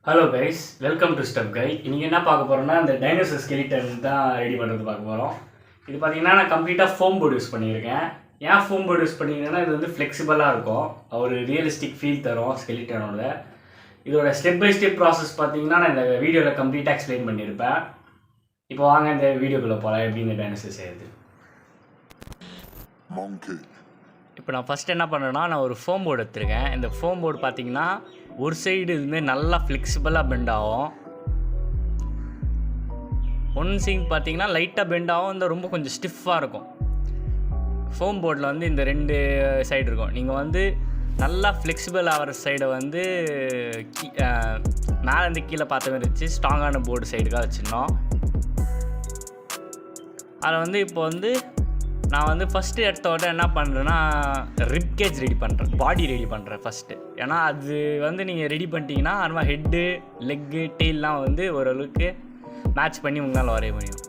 Hello guys, welcome to step guy. இன்றைக்கி என்ன பார்க்க போகிறோம்னா இந்த டைனோசர் ஸ்கெலிட்டன் தான் ரெடி பண்ணுறது பார்க்க போகிறோம். இது பார்த்தீங்கன்னா நான் கம்ப்ளீட்டாக ஃபோம் போர்டு யூஸ் பண்ணியிருக்கேன். ஏன் ஃபோம் போர்டு யூஸ் பண்ணியிருக்கேன்னா இது வந்து ஃப்ளெக்சிபிளாக இருக்கும், ஒரு ரியலிஸ்டிக் ஃபீல் தரும் ஸ்கெலிட்டனோட. இதோட ஸ்டெப் பை ஸ்டெப் ப்ராசஸ் பார்த்தீங்கன்னா நான் இந்த வீடியோவில் கம்ப்ளீட்டாக எக்ஸ்பிளைன் பண்ணியிருப்பேன். இப்போ வாங்க இந்த வீடியோக்குள்ளே போகலாம் எப்படி இந்த டைனோசர் செய்யுது. இப்போ நான் ஃபஸ்ட் என்ன பண்ணுறேன்னா நான் ஒரு ஃபோம் போர்டு எடுத்துருக்கேன். இந்த ஃபோம் போர்டு பார்த்தீங்கன்னா ஒரு சைடு இதுமாரி நல்லா ஃப்ளெக்சிபிளாக பெண்ட் ஆகும், ஒன் சைடு பார்த்தீங்கன்னா லைட்டாக பெண்ட் ஆகும், இந்த ரொம்ப கொஞ்சம் ஸ்டிஃபாக இருக்கும். ஃபோம் போர்டில் வந்து இந்த ரெண்டு சைடு இருக்கும். நீங்கள் வந்து நல்லா ஃப்ளெக்சிபிள் ஆகிற சைடை வந்து மேலேருந்து கீழே பார்த்த மாதிரி வச்சு ஸ்ட்ராங்கான போர்டு சைடுக்காக வச்சிடணும். அதில் வந்து இப்போ வந்து நான் வந்து ஃபஸ்ட்டு எடுத்தோட என்ன பண்ணுறேன்னா ரிப் கேஜ் ரெடி பண்ணுறேன், பாடி ரெடி பண்ணுறேன் ஃபஸ்ட்டு. ஏன்னா அது வந்து நீங்கள் ரெடி பண்ணிட்டீங்கன்னா அது ஹெட்டு, லெக்கு, டெயிலெலாம் வந்து ஓரளவுக்கு மேட்ச் பண்ணி உங்களால் வரைய முடியும்.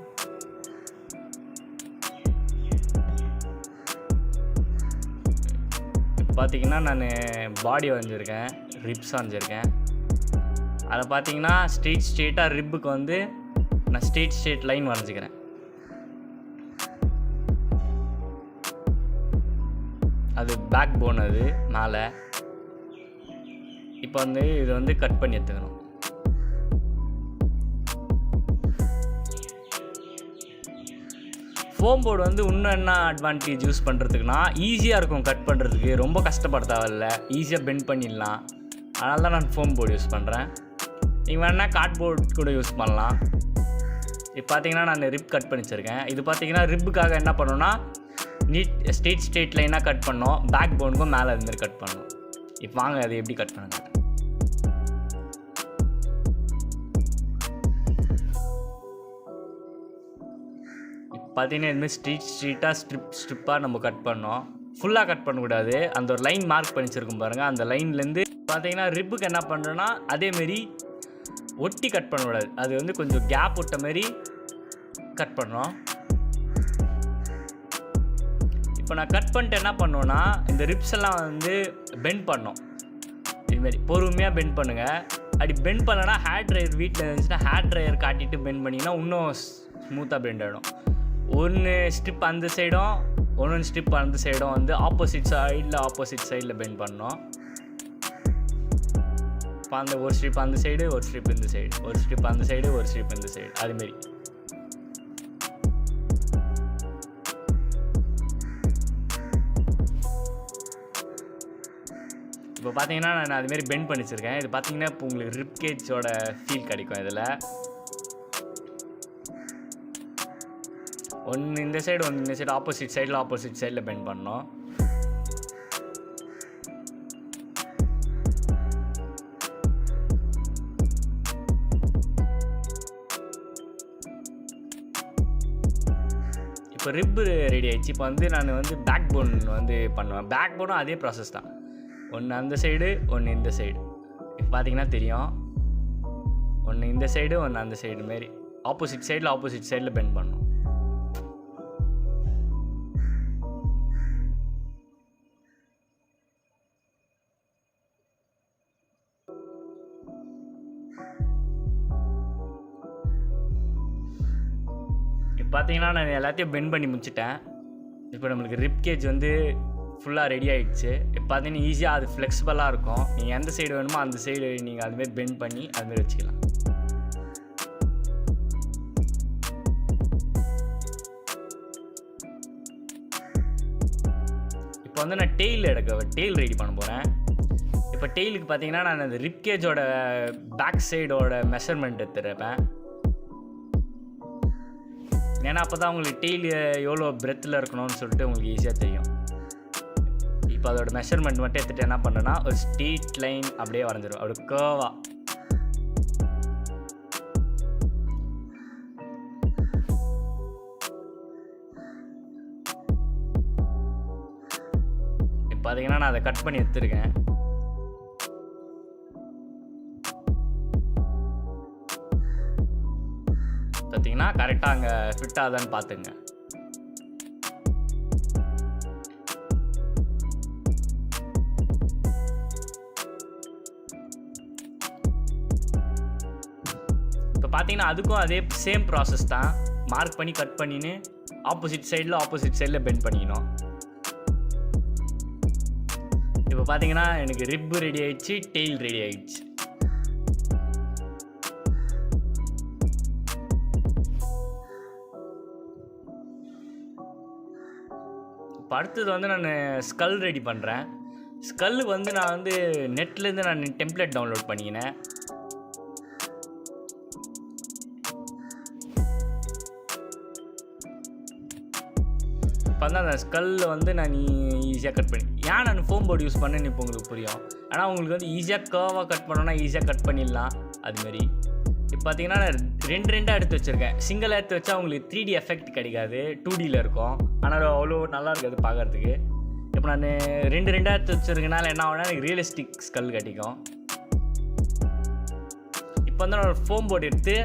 இப்போ பார்த்தீங்கன்னா நான் பாடி வரைஞ்சிருக்கேன், ரிப்ஸ் வரைஞ்சிருக்கேன். அதை பார்த்தீங்கன்னா ஸ்ட்ரெயிட்டாக ரிப்புக்கு வந்து நான் ஸ்ட்ரெயிட் லைன் வரைஞ்சிக்கிறேன். அது பேக் போன், அது மேலே. இப்போ வந்து இது வந்து கட் பண்ணி எடுத்துக்கணும். ஃபோம் போர்டு வந்து இன்னும் என்ன அட்வான்டேஜ் யூஸ் பண்ணுறதுக்குனா ஈஸியாக இருக்கும் கட் பண்ணுறதுக்கு, ரொம்ப கஷ்டப்பட தேவையில்ல, ஈஸியாக பெண்ட் பண்ணிடலாம். அதனால தான் நான் ஃபோம் போர்டு யூஸ் பண்ணுறேன். நீங்கள் வேணால் கார்ட்போர்ட் கூட யூஸ் பண்ணலாம். இப்போ பார்த்தீங்கன்னா நான் ரிப் கட் பண்ணி வச்சுருக்கேன். இது பார்த்தீங்கன்னா ரிப்புக்காக என்ன பண்ணோன்னா ஸ்ட்ரெயிட் லைனாக கட் பண்ணோம், பேக் போனுக்கும் மேலே அதுமாரி கட் பண்ணோம். இப்போ வாங்க அது எப்படி கட் பண்ணுங்க. இப்போ பார்த்தீங்கன்னா இதுமாதிரி ஸ்ட்ரெயிட்டாக ஸ்ட்ரிப்பாக நம்ம கட் பண்ணோம். ஃபுல்லாக கட் பண்ணக்கூடாது, அந்த ஒரு லைன் மார்க் பண்ணி வச்சுருக்கோம் பாருங்கள், அந்த லைன்லேருந்து பார்த்தீங்கன்னா ரிப்புக்கு என்ன பண்ணுறோன்னா அதேமாரி ஒட்டி கட் பண்ணக்கூடாது, அது வந்து கொஞ்சம் கேப் விட்ட மாதிரி கட் பண்ணோம். இப்போ நான் கட் பண்ணிட்டு என்ன பண்ணோன்னா இந்த ரிப்ஸ் எல்லாம் வந்து பெண்ட் பண்ணோம். இதுமாரி பொறுமையாக பெண்ட் பண்ணுங்கள். அப்படி பெண்ட் பண்ணலன்னா ஹேர் ட்ரையர் வீட்டில் இருந்துச்சுன்னா ஹேர் ட்ரையர் காட்டிட்டு பெண்ட் பண்ணிங்கன்னா இன்னும் ஸ்மூத்தாக பெண்ட் ஆகிடும். ஒன்று ஸ்ட்ரிப் அந்த சைடும் ஒன்று ஸ்ட்ரிப் அந்த சைடும் வந்து ஆப்போசிட் சைடில் பெண்ட் பண்ணோம். இப்போ அந்த ஒரு ஸ்ட்ரிப் அந்த சைடு, ஒரு ஸ்ட்ரிப் இந்த சைடு, ஒரு ஸ்ட்ரிப் அந்த சைடு, ஒரு ஸ்ட்ரிப் இந்த சைடு, அதுமாரி. இப்போ பார்த்தீங்கன்னா நான் அதுமாரி பெண்ட் பண்ணி வச்சுருக்கேன். இது பார்த்தீங்கன்னா இப்போ உங்களுக்கு ரிப் கேஜோட ஃபீல் கிடைக்கும். இதில் ஒன்று இந்த சைடு ஒன்று இந்த சைடு, ஆப்போசிட் சைடில் பெண்ட் பண்ணோம். இப்போ ரிப்பு ரெடி ஆகிடுச்சு. இப்போ வந்து நான் வந்து பேக் போன் வந்து பண்ணுவேன். பேக் போனும் அதே ப்ராசஸ் தான், ஒன்று அந்த சைடு ஒன்று இந்த சைடு. இப்போ பார்த்தீங்கன்னா தெரியும், ஒன்று இந்த சைடு ஒன்று அந்த சைடு மாரி ஆப்போசிட் சைடில் பெண்ட் பண்ணணும். இப்போ பார்த்தீங்கன்னா நான் எல்லாத்தையும் பெண்ட் பண்ணி முடிச்சிட்டேன். இப்போ நம்மளுக்கு ரிப் கேஜ் வந்து ஃபுல்லாக ரெடி ஆகிடுச்சு. இப்போ பார்த்தீங்கன்னா ஈஸியாக அது ஃப்ளெக்சிபிளாக இருக்கும். நீங்கள் எந்த சைடு வேணுமோ அந்த சைடு நீங்கள் அதுமாரி பெண்ட் பண்ணி அதுமாரி வச்சுக்கலாம். இப்போ வந்து நான் டெயில் ரெடி பண்ண போகிறேன். இப்போ டெயிலுக்கு பார்த்தீங்கன்னா நான் அந்த ரிப் கேஜோட பேக் சைடோட மெஷர்மெண்ட் எடுத்துருப்பேன். ஏன்னா அப்போ தான் உங்களுக்கு டெயில் எவ்வளோ பிரெத்தில் இருக்கணும்னு சொல்லிட்டு உங்களுக்கு ஈஸியாக தெரியும். இப்போ அதோட மெஷர்மெண்ட் மட்டும் எடுத்துகிட்டு என்ன பண்ணுறேன்னா ஒரு ஸ்ட்ரெயிட் லைன் அப்படியே வரைஞ்சிடும், அப்படி கேர்வாக. இப்போ பார்த்தீங்கன்னா நான் அதை கட் பண்ணி எடுத்துருக்கேன். பார்த்தீங்கன்னா கரெக்டாக அங்கே ஃபிட் ஆகுதான்னு பார்த்துங்க. இப்போ பார்த்தீங்கன்னா அதுக்கும் அதே சேம் ப்ராசஸ் தான். மார்க் பண்ணி கட் பண்ணின்னு ஆப்போசிட் சைடில் பெண்ட் பண்ணிக்கணும். இப்போ பார்த்தீங்கன்னா எனக்கு ரிப்பு ரெடி ஆயிடுச்சு, டெயில் ரெடி ஆயிடுச்சு. இப்போ அடுத்தது வந்து நான் ஸ்கல் ரெடி பண்ணுறேன். ஸ்கல்லுக்கு வந்து நான் வந்து நெட்லேருந்து நான் டெம்ப்ளேட் டவுன்லோட் பண்ணிக்கினேன். இப்போ வந்து அந்த ஸ்கல்லில் வந்து நான் ஈஸியாக கட் பண்ணி ஏன் நான் ஃபோம் போர்டு யூஸ் பண்ணேன்னு இப்போ உங்களுக்கு புரியும். ஆனால் உங்களுக்கு வந்து ஈஸியாக கர்வாக கட் பண்ணோன்னா ஈஸியாக கட் பண்ணிடலாம். அதுமாரி இப்போ பார்த்தீங்கன்னா நான் ரெண்டாக எடுத்து வச்சுருக்கேன். சிங்கிள் எடுத்து வச்சா உங்களுக்கு 3D எஃபெக்ட் கிடைக்காது, 2Dயில் இருக்கும். ஆனால் அவ்வளோ நல்லா இருக்காது பார்க்குறதுக்கு. இப்போ நான் ரெண்டாக எடுத்து வச்சுருக்கனால என்ன ஆகுனா எனக்கு ரியலிஸ்டிக் ஸ்கல் கிடைக்கும். இப்போ வந்து நான் ஃபோம் போர்டு எடுத்து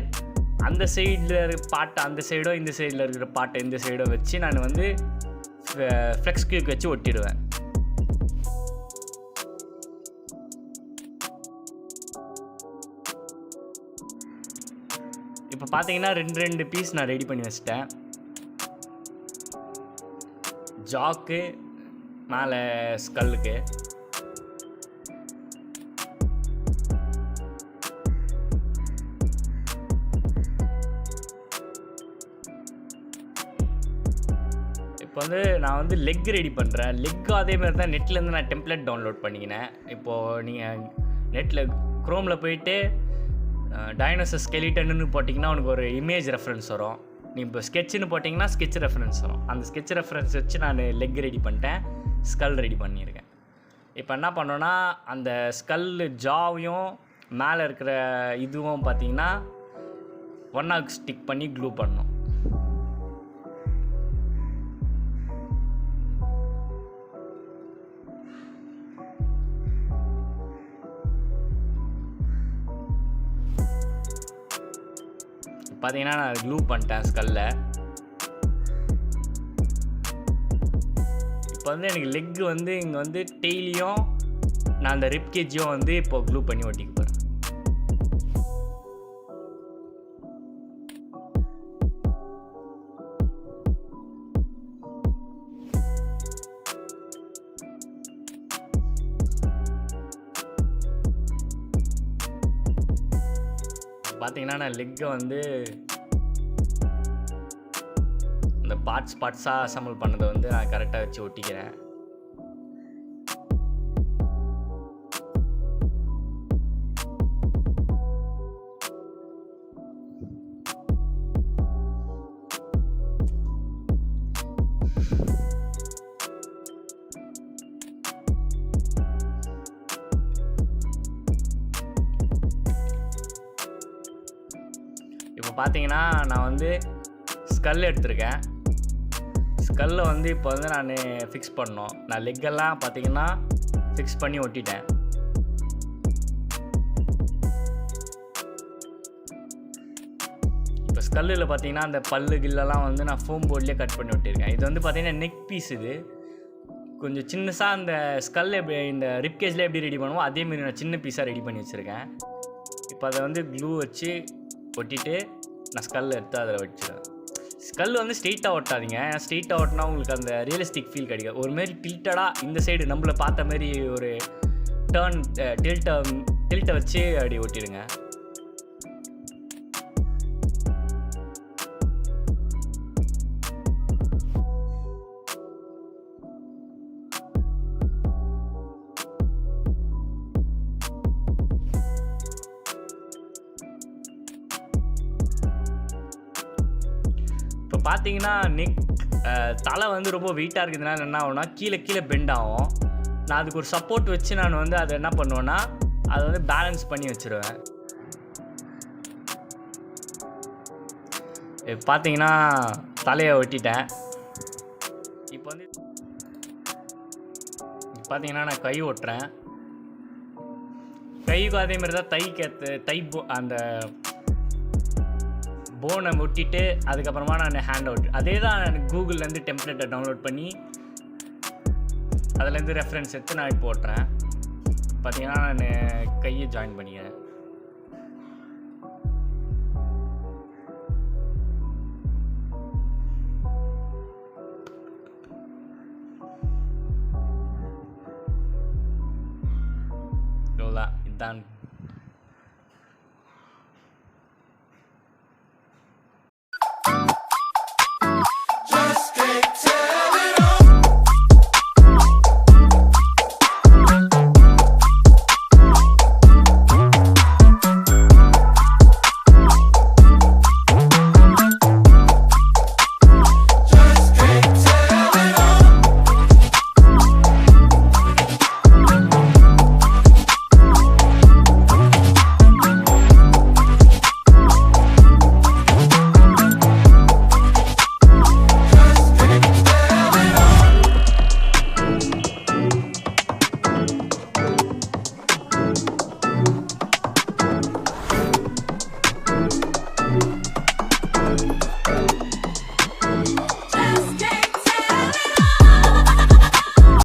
அந்த சைடில் இருக்கிற பாட்டை அந்த சைடோ, இந்த சைடில் இருக்கிற பாட்டை இந்த சைடோ வச்சு நான் வந்து ஃப்ளெக்ஸ் கியூக் வச்சு ஒட்டிடுவேன். இப்போ பார்த்தீங்கன்னா ரெண்டு பீஸ் நான் ரெடி பண்ணி வச்சிட்டேன். ஜாக்கு மேலே ஸ்கல்லுக்கு. இப்போ வந்து நான் வந்து லெக் ரெடி பண்ணுறேன். லெக்கும் அதேமாதிரி தான் நெட்லேருந்து நான் டெம்ப்ளேட் டவுன்லோட் பண்ணிக்கினேன். இப்போது நீங்கள் நெட்டில் க்ரோமில் போயிட்டு டைனோசர் ஸ்கெலிட்டன்னு போட்டிங்கன்னா உனக்கு ஒரு இமேஜ் ரெஃபரன்ஸ் வரும். நீ இப்போ ஸ்கெட்சுன்னு போட்டிங்கன்னா ஸ்கெட்ச் ரெஃபரன்ஸ் வரும். அந்த ஸ்கெட்ச் ரெஃபரன்ஸ் வச்சு நான் லெக் ரெடி பண்ணிட்டேன், ஸ்கல் ரெடி பண்ணியிருக்கேன். இப்போ என்ன பண்ணோன்னா அந்த ஸ்கல்லு ஜாவையும் மேலே இருக்கிற இதுவும் பார்த்திங்கன்னா ஒன்றா ஸ்டிக் பண்ணி க்ளூ பண்ணணும். பார்த்தீங்கன்னா நான் க்ளூ பண்ணிட்டேன் ஸ்கல்ல. இப்போ வந்து எனக்கு லெக் வந்து இங்கே வந்து டெய்லியும் நான் அந்த ரிப்கேஜையும் வந்து இப்போ க்ளூ பண்ணி ஒட்டிக்க போகிறேன். பார்த்தீங்கன்னா நான் லெக்கை வந்து இந்த பார்ட்ஸாக அசம்பிள் பண்ணதை வந்து நான் கரெக்டாக வச்சு ஒட்டிக்கிறேன். இப்போ பார்த்தீங்கன்னா நான் வந்து ஸ்கல் எடுத்திருக்கேன். ஸ்கல்லை வந்து இப்போ வந்து நான் ஃபிக்ஸ் பண்ணோம். நான் லெக்கெல்லாம் பார்த்தீங்கன்னா ஃபிக்ஸ் பண்ணி ஒட்டிட்டேன். இப்போ ஸ்கல்லில் பார்த்தீங்கன்னா அந்த பல்லு கில்லெல்லாம் வந்து நான் ஃபோம் போர்ட்லேயே கட் பண்ணி ஒட்டியிருக்கேன். இது வந்து பார்த்தீங்கன்னா நெக் பீஸ். இது கொஞ்சம் சின்னசாக அந்த ஸ்கல் எப்படி இந்த ரிப்கேஜில் எப்படி ரெடி பண்ணுவோம் அதேமாரி நான் சின்ன பீஸாக ரெடி பண்ணி வச்சுருக்கேன். இப்போ அதை வந்து க்ளூ வச்சு ஒட்டிட்டு நான் ஸ்கல் எடுத்து அதில் வச்சுருவேன். ஸ்கல் வந்து ஸ்ட்ரெயிட்டாக ஒட்டாதீங்க. ஸ்ட்ரெயிட்டாக ஒட்டினா உங்களுக்கு அந்த ரியலிஸ்டிக் ஃபீல் கிடைக்கும். ஒரு மாரி டில்ட்டடாக இந்த சைடு நம்மளை பார்த்த மாதிரி ஒரு டில்ட்டை வச்சு அப்படி ஒட்டிடுங்க. இப்போ பார்த்தீங்கன்னா நெக் தலை வந்து ரொம்ப வெயிட்டாக இருக்கிறதுனால என்ன ஆகும்னா கீழே பெண்ட் ஆகும். நான் அதுக்கு ஒரு சப்போர்ட் வச்சு நான் வந்து அதை என்ன பண்ணுவேன்னா அதை வந்து பேலன்ஸ் பண்ணி வச்சுருவேன். இப்போ பார்த்தீங்கன்னா தலையை ஒட்டிட்டேன். இப்போ வந்து பார்த்தீங்கன்னா நான் கை ஒட்டுறேன். கைக்கும் அதேமாதிரி தான் அந்த போனை ஒட்டிட்டு அதுக்கப்புறமா நான் ஹேண்ட் அவுட் அதே தான் நான் கூகுள்லேருந்து டெம்ப்ளேட்டை டவுன்லோட் பண்ணி அதுலேருந்து ரெஃபரன்ஸ் எடுத்து நான் இப்போ ஓட்டுறேன். பார்த்தீங்கன்னா நான் கையை ஜாயின் பண்ணிக்கிறேன். take